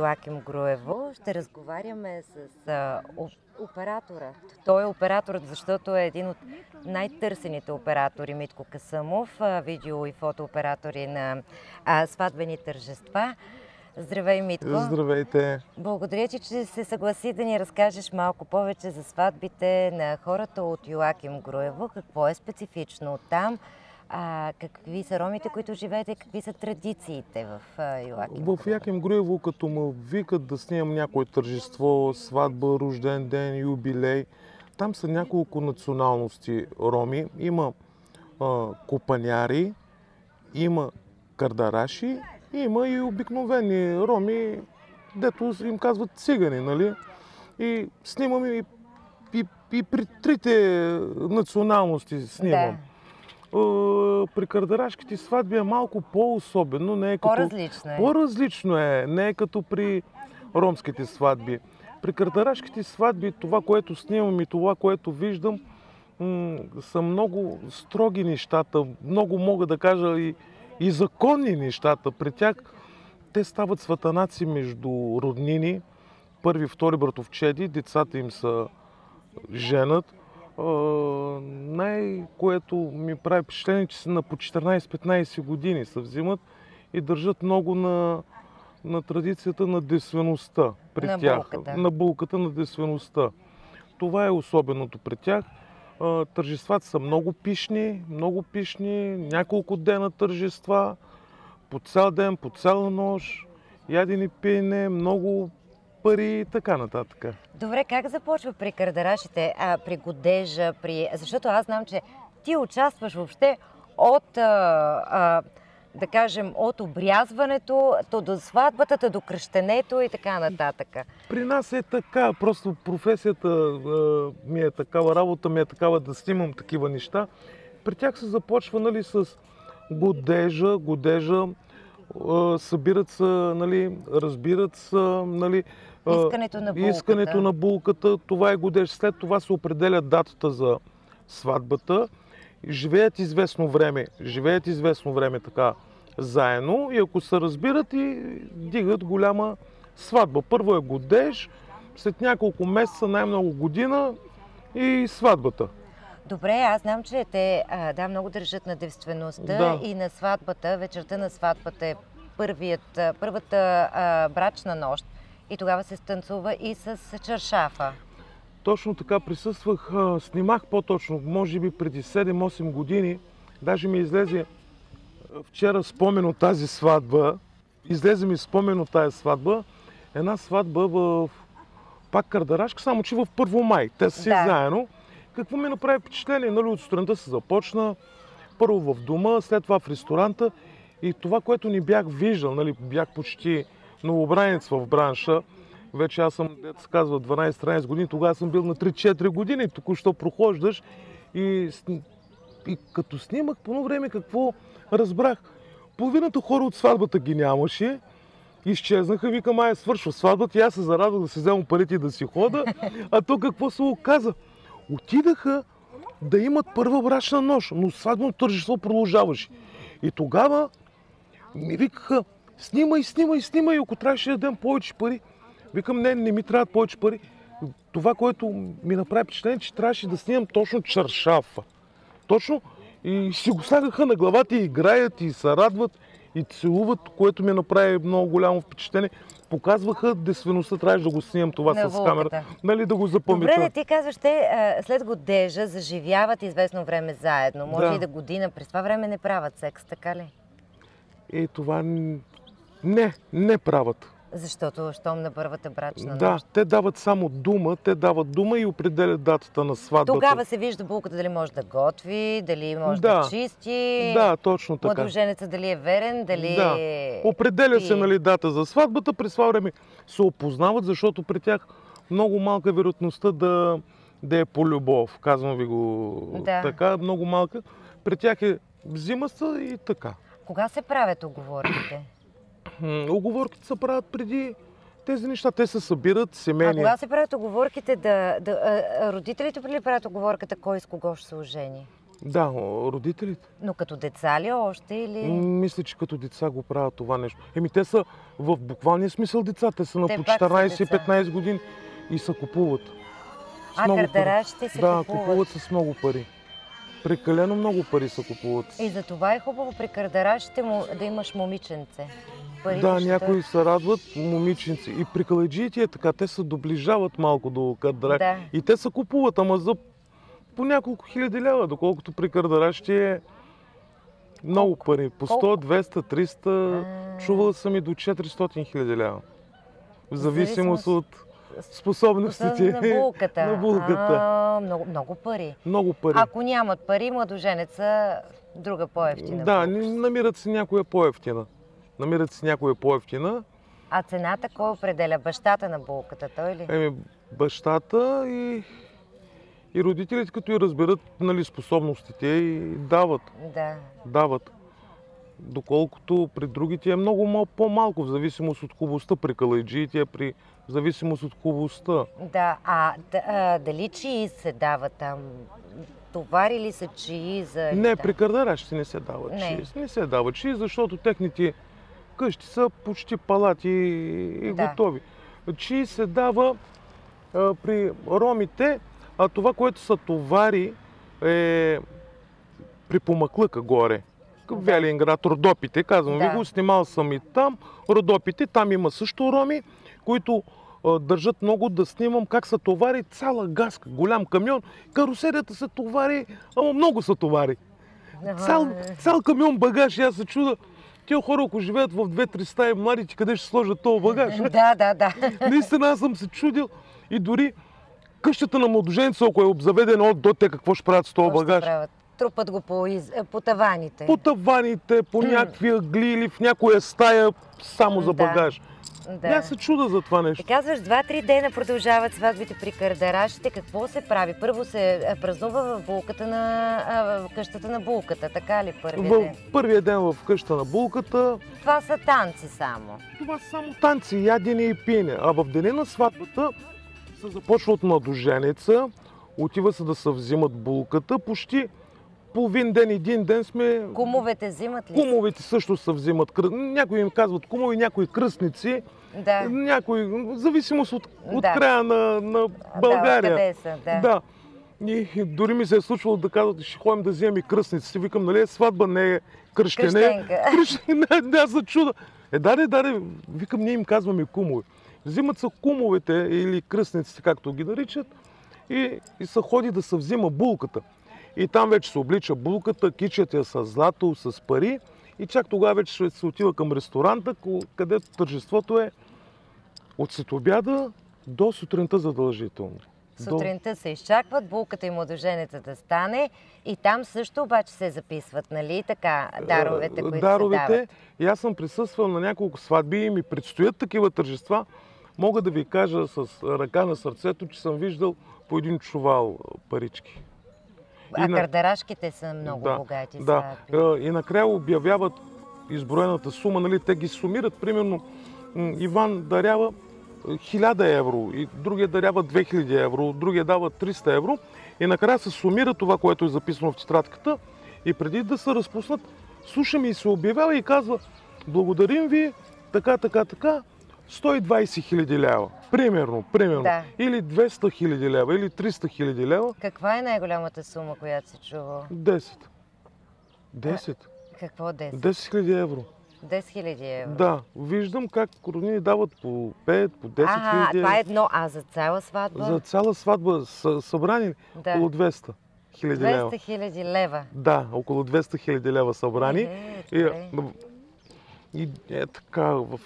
Йоаким Груево. Ще разговаряме с оператора. Той е операторът, защото е един от най-търсените оператори, Митко Касъмов, видео и фотооператори на сватбени тържества. Здравей, Митко! Здравейте! Благодаря ти, че се съгласи да ни разкажеш малко повече за сватбите на хората от Йоаким Груево. Какво е специфично там? Какви са ромите, които живеете? Какви са традициите в Йоаким Груево? В Йоаким Груево, като ме викат да снимам някое тържество, сватба, рожден ден, юбилей, там са няколко националности роми. Има копаняри, има кардараши, има и обикновени роми, дето им казват цигани, нали? И снимам и при трите националности снимам. Да. При кардарашките сватби е малко по-особено. Не е като... По-различно е. По-различно е. Не е като при ромските сватби. При кардарашките сватби това, което снимам и това, което виждам, са много строги нещата. Много мога да кажа и законни нещата. При тях те стават сватанаци между роднини, първи, втори братовчеди, децата им са женат. Което ми прави впечатление, че са на по 14-15 години се взимат и държат много на традицията на девствеността при тях. Булката. На булката на девствеността. Това е особеното при тях. Тържествата са много пишни, няколко дена тържества, по цял ден, по цяла нощ, ядене, пиене, много пари и така нататък. Добре, как започва при кардарашите, при годежа, защото аз знам, че ти участваш въобще от, да кажем, от обрязването, то до сватбата, то до кръщенето и така нататък. При нас е така, просто професията ми е такава, работа ми е такава да снимам такива неща. При тях се започва, нали, с годежа, събират се, нали, разбират се, нали, искането на булката, това е годеж. След това се определя датата за сватбата. Живеят известно време така заедно и ако се разбират и дигат голяма сватба. Първо е годеж, след няколко месеца, най-много година и сватбата. Добре, аз знам, че те много държат на девствеността и на сватбата. Вечерта на сватбата е първата брачна нощ и тогава се станцува и с чаршафа. Точно така присъствах, снимах по-точно, може би преди 7-8 години. Даже ми излезе вчера спомен от тази сватба. Една сватба в пак кардарашка, само че в Първомай. Те са си заедно. Какво ми направи впечатление? Нали, от сутринта се започна, първо в дома, след това в ресторанта. И това, което не бях виждал, нали, бях почти новобранец в бранша. Вече аз съм, дето се казва, 12-13 години, тогава съм бил на 3-4 години, току-що прохождаш. И като снимах по едно време, какво разбрах? Половината хора от сватбата ги нямаше, изчезнаха, викам, свършва сватбата и аз се зарадвах да си вземам парите и да си хода. А то какво се оказа? Отидаха да имат първа брачна нощ, но сватбното тържество продължаваше. И тогава ми викаха, снимай, ако трябваше да дадем повече пари. Викам, не ми трябват повече пари. Това, което ми направи впечатление, че трябваше да снимам точно чаршафа. Точно. И си го слагаха на главата и играят, и се радват, и целуват, което ми направи много голямо впечатление. Показваха девствеността, трябваше да го снимам това с камера, нали, да го запомня. Добре, ти казваш, след годежа заживяват известно време заедно, може и да година. През това време не правят секс, така ли? Това не правят. Защото щом на първата брачна нощ. Да, те дават само дума и определят датата на сватбата. Тогава се вижда булката дали може да готви, дали може да чисти. Да, точно така. Младоженецът дали е верен, дали... Да, определя се, нали, дата за сватбата, през това време се опознават, защото при тях много малка вероятността да е по любов. Казвам ви го така, много малка. При тях взима се и така. Кога се правят уговорките? Уговорките се правят преди тези неща. Те се събират семейни. А кога се правят уговорките, родителите ли правят уговорката кой с кого ще се ожени? Да, родителите. Но като деца ли още или... Мисля, че като деца го правят това нещо. Те са в буквалния смисъл деца. Те са на Те по пак са 14-15 години и се купуват. С много пари. кардарашите се Да, купуват. купуват с много пари. Прекалено много пари се купуват. И за това е хубаво при кардарашите да имаш момиченце. Парите Да, ще някои се радват, момиченци. И при калайджиите е така, те се доближават малко до кардараш. Да. И те се купуват, ама за по няколко хиляди лева, доколкото при кардарашите е много пари. По 100, 200, 300, чувала съм и до 400 хиляди лева. В зависимост от способностите на булката. на булката. Много пари. Много пари. Ако нямат пари, младоженеца друга по-евтина. Да, намират си някоя по-евтина. Намират си някоя по-евтина. А цената кой определя? Бащата на булката, той ли? Бащата и родителите, като и разберат способностите, и дават. Да. Дават. Доколкото при другите е много по-малко, в зависимост от хубостта. При калайджиите в зависимост от хубостта. Да, дали чии се дава там? Товари ли са чии за... Не, при кардарашите не се дават Не. чии. Не се дават чии, защото техните къщи са почти палати и готови. Чии се дава при ромите, а това, което са товари, е при помаклъка горе. Велинград, Родопите, казвам ви го, снимал съм и там. Родопите, там има също роми, които държат много да снимам как са товари цяла газка, голям камион. Карусерията са товари, ама много са товари. Цял камион багаж, и аз се чуда. Тия хора, ако живеят в 2-3 стаи, младите, къде ще сложат този багаж? Да. Наистина, аз съм се чудил и дори къщата на младоженца, ако е обзаведена от до, те какво ще правят с този багаж? Трупат го по таваните. По таваните, по някакви ъгли или в някоя стая само за багаж. Да. Аз се чуда за това нещо. И казваш, 2-3 дена продължават сватбите при кардарашите. Какво се прави? Първо се празнува в къщата на булката, така ли първият ден? Първият ден в къщата на булката. Това са танци само. Това са само танци, ядене и пиене. А в деня на сватбата се започва от младоженеца, отива се да се взимат булката. Почти половин ден, един ден сме... Кумовете взимат ли? Кумовете също се взимат. Някои им казват кумови, някои кръстници. Да. Някои, в зависимост от края на България. Къде са, да. И дори ми се е случвало да казват, ще ходим да вземем и кръстници. Викам, нали е сватба, не е кръщене. Кръщенка. Аз за чуда. Даре, викам, ние им казваме кумови. Взимат са кумовете или кръстниците, както ги наричат, и се ходи да се взима булката. И там вече се облича булката, кичат я с злато, с пари. И чак тогава вече се отива към ресторанта, където тържеството е от следобяда до сутринта задължително. Сутринта се изчакват, булката и младоженеца да стане и там също обаче се записват, нали така, даровете, които се дават. И аз съм присъствал на няколко сватби и ми предстоят такива тържества. Мога да ви кажа с ръка на сърцето, че съм виждал по един чувал парички. Кардарашките са много богати. Да, и накрая обявяват изброената сума, нали, те ги сумират. Примерно Иван дарява 1000 евро, и другия дарява 2000 евро, другия дава 300 евро. И накрая се сумира това, което е записано в тетрадката. И преди да се разпуснат, слушаме и се обявява и казва: благодарим ви, така, 120 хиляди лева. Примерно. Да. Или 200 хиляди лева, или 300 хиляди лева. Каква е най-голямата сума, която се чува? 10. 10. Какво 10? 10 хиляди евро. 10 хиляди евро? Да. Виждам как роднини дават по 5, по 10 хиляди. Това е едно. А за цяла сватба? За цяла сватба са събрани около 200 хиляди лева. 200 хиляди лева? Да, около 200 хиляди лева събрани. И е така, в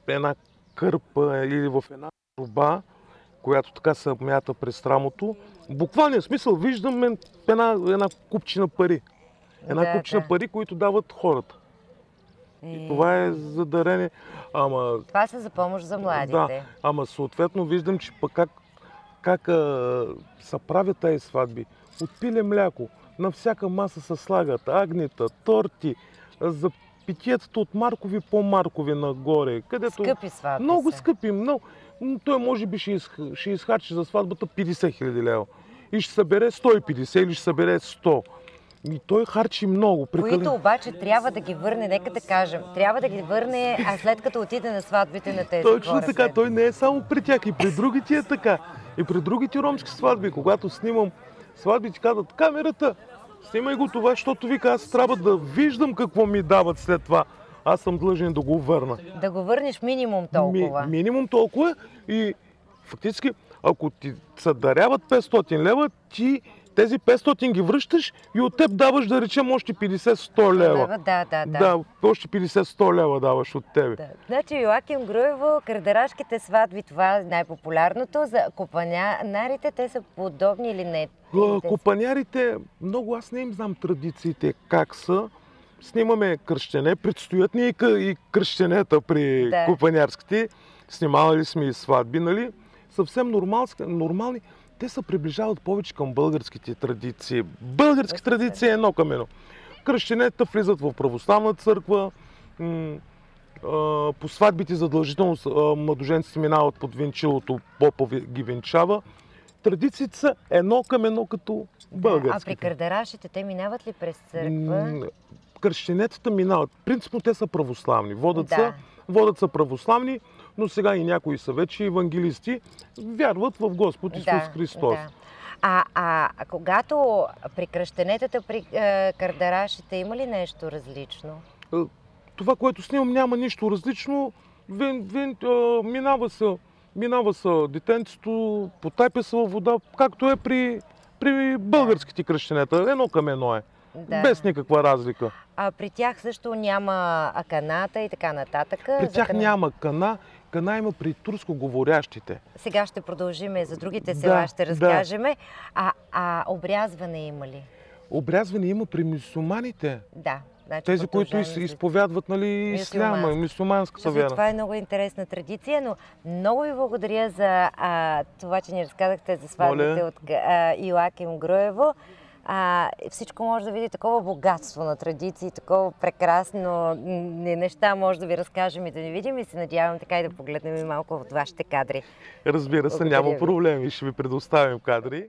една кърпа или в една труба, която така се мята през рамото. Буквалния смисъл виждам една купчина пари. Купчина пари, които дават хората. И това е за дарение. Това са за помощ за младите. Да, ама съответно виждам, че пък как се правят тези сватби. От пиле мляко, на всяка маса се слагат агнета, торти, за питиетата от маркови по-маркови нагоре. Скъпи сватби. Много скъпи, много. Той може би ще изхарчи за сватбата 50 хиляди лева. И ще събере 150 или ще събере 100. И той харчи много. Които обаче трябва да ги върне, нека да кажем, трябва да ги върне, а след като отиде на сватбите на тези хора. Точно така, той не е само при тях, и при другите е така. И при другите ромски сватби, когато снимам сватбите, казват: камерата, снимай го това, защото вика, аз трябва да виждам какво ми дават след това. Аз съм длъжен да го върна. Да го върнеш минимум толкова. Минимум толкова и фактически, ако ти се даряват 500 лева, ти тези 500 ги връщаш и от теб даваш, да речем, още 50-100 лева. Да, още 50-100 лева даваш от тебе. Да. Значи Йоаким Груево, кърдарашките сватби, това е най-популярното. За копанярите, те са подобни или не? Копанярите, много аз не им знам традициите как са. Снимаме кръщене, предстоят ни и кръщенета при копанярските. Снимали сме и сватби, нали? Съвсем нормални. Те се приближават повече към българските традиции. Български традиции е едно към едно. Кръщенета влизат в православна църква. По сватбите задължително младоженците минават под венчилото, попа ги венчава. Традициите са едно към едно като българските. А при кърдарашите те минават ли през църква? Кръщенетата минават. Принципно те са православни. Водят са православни, но сега и някои са вече евангелисти, вярват в Господ Исус Христос. Да. А когато при кръщенетата, при кърдарашите, има ли нещо различно? Това, което снимам, няма нищо различно. Минава се детенцето, потапя се във вода, както е при българските кръщенета. Едно към едно е. Без никаква разлика. А при тях също няма каната и така нататък? При тях няма кана. Кана има при турско говорящите. Сега ще продължим, за другите села ще разкажем. А обрязване има ли? Обрязване има при мюсюлманите. Да. Значи тези, които изповядват, нали, исляма, мюсюлманската вяра. Това е много интересна традиция, но много ви благодаря за това, че ни разказахте за сватбите от Йоаким Груево. Всичко може да види такова богатство на традиции, такова прекрасно неща може да ви разкажем и да ни видим и се надявам така и да погледнем и малко от вашите кадри. Разбира се, няма проблеми, ще ви предоставим кадри.